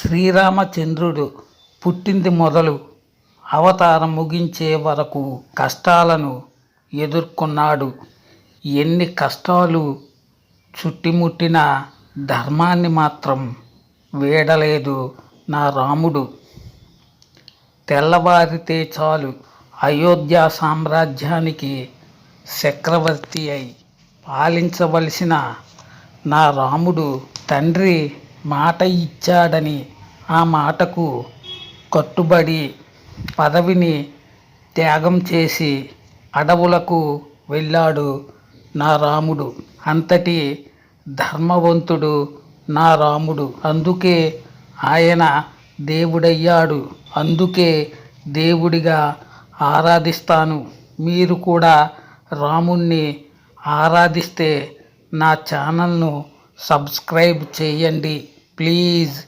శ్రీరామచంద్రుడు పుట్టింది మొదలు అవతారం ముగించే వరకు కష్టాలను ఎదుర్కొన్నాడు. ఎన్ని కష్టాలు చుట్టుముట్టినా ధర్మాన్ని మాత్రం వీడలేదు నా రాముడు. తెల్లవారితే చాలు అయోధ్య సామ్రాజ్యానికి చక్రవర్తి అయి పాలించవలసిన నా రాముడు తండ్రి మాట ఇచ్చాడని ఆ మాటకు కట్టుబడి పదవిని త్యాగం చేసి అడవులకు వెళ్ళాడు నా రాముడు. అంతటి ధర్మవంతుడు నా రాముడు. అందుకే ఆయన దేవుడయ్యాడు. అందుకే దేవుడిగా ఆరాధిస్తాను. మీరు కూడా రాముణ్ణి ఆరాధిస్తే నా ఛానల్ను సబ్స్క్రైబ్ చేయండి ప్లీజ్.